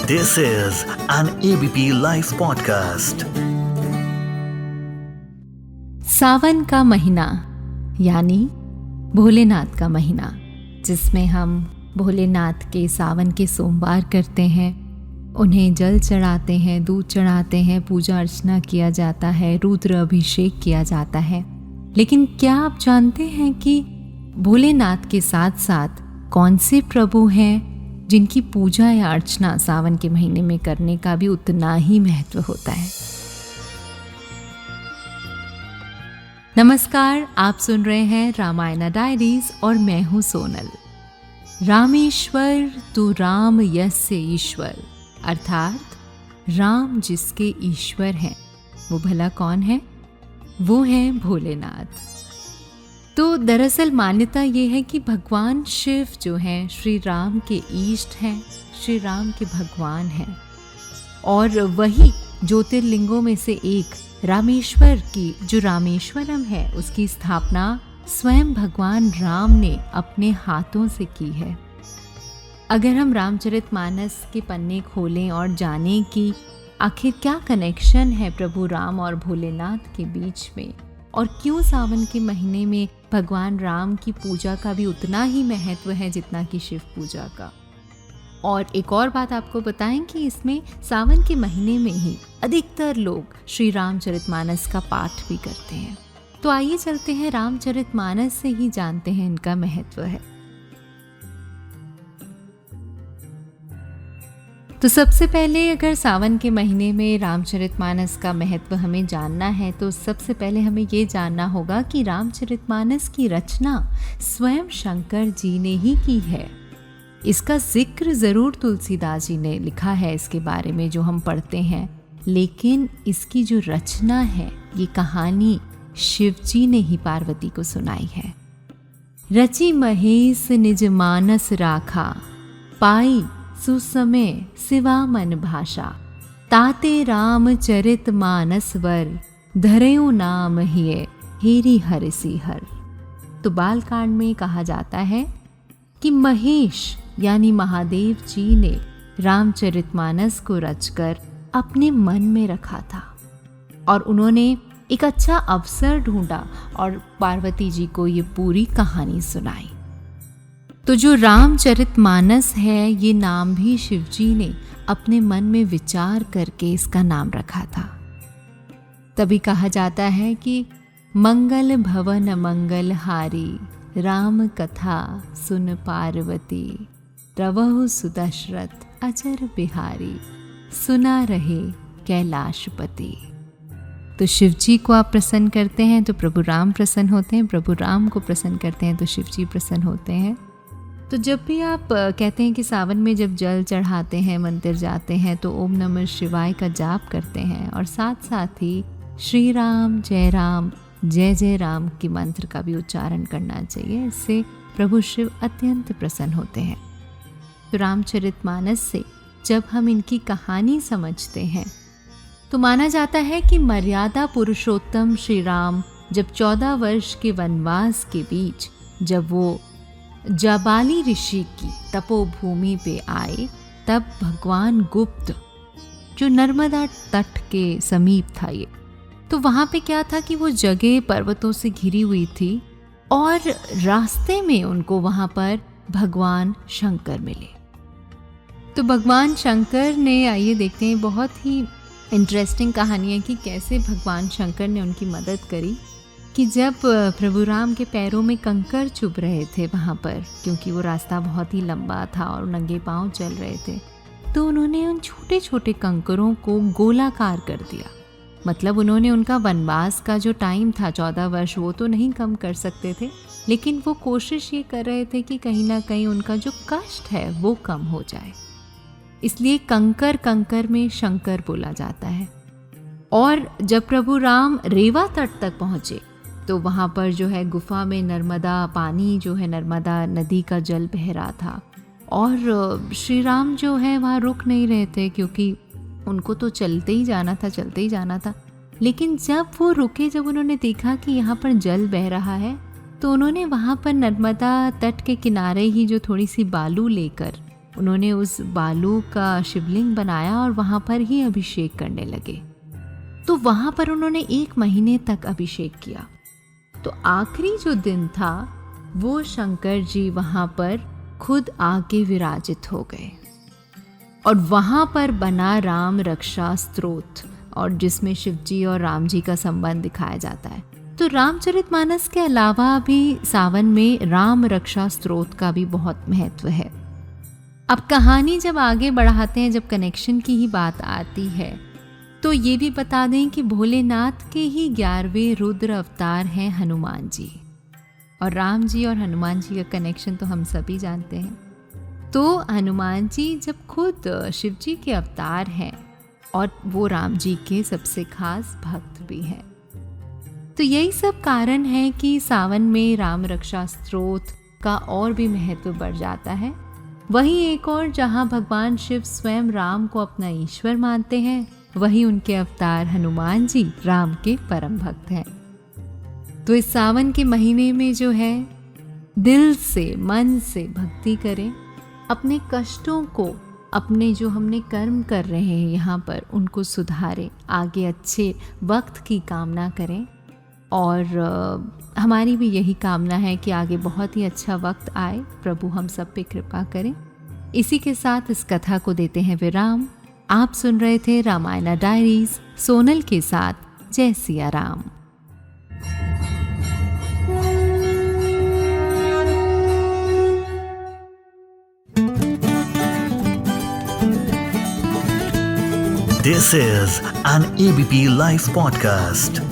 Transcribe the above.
This is an ABP Life podcast. सावन का महीना यानी भोलेनाथ का महीना, जिसमें हम भोलेनाथ के सावन के सोमवार करते हैं, उन्हें जल चढ़ाते हैं, दूध चढ़ाते हैं, पूजा अर्चना किया जाता है, रुद्र अभिषेक किया जाता है। लेकिन क्या आप जानते हैं कि भोलेनाथ के साथ साथ कौन से प्रभु हैं जिनकी पूजा या अर्चना सावन के महीने में करने का भी उतना ही महत्व होता है? नमस्कार, आप सुन रहे हैं रामायण डायरीज और मैं हूं सोनल। रामेश्वर तू राम यस्य ईश्वर, अर्थात राम जिसके ईश्वर हैं, वो भला कौन है? वो है भोलेनाथ। तो दरअसल मान्यता ये है कि भगवान शिव जो हैं श्री राम के इष्ट हैं, श्री राम के भगवान हैं, और वही ज्योतिर्लिंगों में से एक रामेश्वर की जो रामेश्वरम है उसकी स्थापना स्वयं भगवान राम ने अपने हाथों से की है। अगर हम रामचरितमानस के पन्ने खोलें और जानें कि आखिर क्या कनेक्शन है प्रभु राम और भोलेनाथ के बीच में, और क्यों सावन के महीने में भगवान राम की पूजा का भी उतना ही महत्व है जितना कि शिव पूजा का। और एक और बात आपको बताएं कि इसमें सावन के महीने में ही अधिकतर लोग श्री रामचरितमानस का पाठ भी करते हैं। तो आइए चलते हैं रामचरितमानस से ही जानते हैं इनका महत्व है। तो सबसे पहले अगर सावन के महीने में रामचरितमानस का महत्व हमें जानना है तो सबसे पहले हमें ये जानना होगा कि रामचरितमानस की रचना स्वयं शंकर जी ने ही की है। इसका जिक्र ज़रूर तुलसीदास जी ने लिखा है इसके बारे में जो हम पढ़ते हैं, लेकिन इसकी जो रचना है, ये कहानी शिव जी ने ही पार्वती को सुनाई है। रचि महेश निज मानस राखा, पाई सुसमय सिवा मन भाषा, ताते राम चरित मानस वर, धरयो नाम हिये हेरी हर सिहर। तो बालकांड में कहा जाता है कि महेश यानी महादेव जी ने रामचरितमानस को रचकर अपने मन में रखा था और उन्होंने एक अच्छा अवसर ढूंढा और पार्वती जी को ये पूरी कहानी सुनाई। तो जो रामचरितमानस है, ये नाम भी शिव जी ने अपने मन में विचार करके इसका नाम रखा था। तभी कहा जाता है कि मंगल भवन मंगल हारी, राम कथा सुन पार्वती, रवहु सुदशरथ अजर बिहारी, सुना रहे कैलाशपति। तो शिव जी को आप प्रसन्न करते हैं तो प्रभु राम प्रसन्न होते हैं, प्रभु राम को प्रसन्न करते हैं तो शिव जी प्रसन्न होते हैं। तो जब भी आप कहते हैं कि सावन में जब जल चढ़ाते हैं, मंदिर जाते हैं, तो ओम नमः शिवाय का जाप करते हैं और साथ साथ ही श्री राम जय जय राम की मंत्र का भी उच्चारण करना चाहिए। इससे प्रभु शिव अत्यंत प्रसन्न होते हैं। तो रामचरितमानस से जब हम इनकी कहानी समझते हैं तो माना जाता है कि मर्यादा पुरुषोत्तम श्री राम जब 14 वर्ष के वनवास के बीच जब वो जाबाली ऋषि की तपोभूमि पे आए, तब भगवान गुप्त जो नर्मदा तट के समीप था, ये तो वहाँ पे क्या था कि वो जगह पर्वतों से घिरी हुई थी और रास्ते में उनको वहाँ पर भगवान शंकर मिले। तो भगवान शंकर ने, आइए देखते हैं, बहुत ही इंटरेस्टिंग कहानी है कि कैसे भगवान शंकर ने उनकी मदद करी कि जब प्रभु राम के पैरों में कंकर चुभ रहे थे वहाँ पर, क्योंकि वो रास्ता बहुत ही लंबा था और नंगे पांव चल रहे थे, तो उन्होंने उन छोटे छोटे कंकरों को गोलाकार कर दिया। मतलब उन्होंने उनका वनवास का जो टाइम था 14 वर्ष, वो तो नहीं कम कर सकते थे, लेकिन वो कोशिश ये कर रहे थे कि कहीं ना कहीं उनका जो कष्ट है वो कम हो जाए। इसलिए कंकर कंकर में शंकर बोला जाता है। और जब प्रभु राम रेवा तट तक पहुँचे तो वहाँ पर जो है गुफा में नर्मदा पानी जो है, नर्मदा नदी का जल बह रहा था और श्री राम जो है वहाँ रुक नहीं रहे थे, क्योंकि उनको तो चलते ही जाना था। लेकिन जब वो रुके, जब उन्होंने देखा कि यहाँ पर जल बह रहा है, तो उन्होंने वहाँ पर नर्मदा तट के किनारे ही जो थोड़ी सी बालू लेकर उन्होंने उस बालू का शिवलिंग बनाया और वहाँ पर ही अभिषेक करने लगे। तो वहाँ पर उन्होंने 1 महीने तक अभिषेक किया। तो आखिरी जो दिन था वो शंकर जी वहाँ पर खुद आके विराजित हो गए और वहाँ पर बना राम रक्षा स्तोत्र, और जिसमें शिव जी और राम जी का संबंध दिखाया जाता है। तो रामचरितमानस के अलावा भी सावन में राम रक्षा स्तोत्र का भी बहुत महत्व है। अब कहानी जब आगे बढ़ाते हैं, जब कनेक्शन की ही बात आती है, तो ये भी बता दें कि भोलेनाथ के ही 11वें रुद्र अवतार हैं हनुमान जी। और राम जी और हनुमान जी का कनेक्शन तो हम सभी जानते हैं। तो हनुमान जी जब खुद शिव जी के अवतार हैं और वो राम जी के सबसे खास भक्त भी हैं, तो यही सब कारण है कि सावन में राम रक्षा स्तोत्र का और भी महत्व बढ़ जाता है। वहीं एक और जहां भगवान शिव स्वयं राम को अपना ईश्वर मानते हैं, वहीं उनके अवतार हनुमान जी राम के परम भक्त हैं। तो इस सावन के महीने में जो है, दिल से मन से भक्ति करें, अपने कष्टों को, अपने जो हमने कर्म कर रहे हैं यहाँ पर, उनको सुधारें, आगे अच्छे वक्त की कामना करें। और हमारी भी यही कामना है कि आगे बहुत ही अच्छा वक्त आए, प्रभु हम सब पे कृपा करें। इसी के साथ इस कथा को देते हैं विराम। आप सुन रहे थे रामायण डायरीज सोनल के साथ। जय Siya Ram. This is an ABP Life podcast.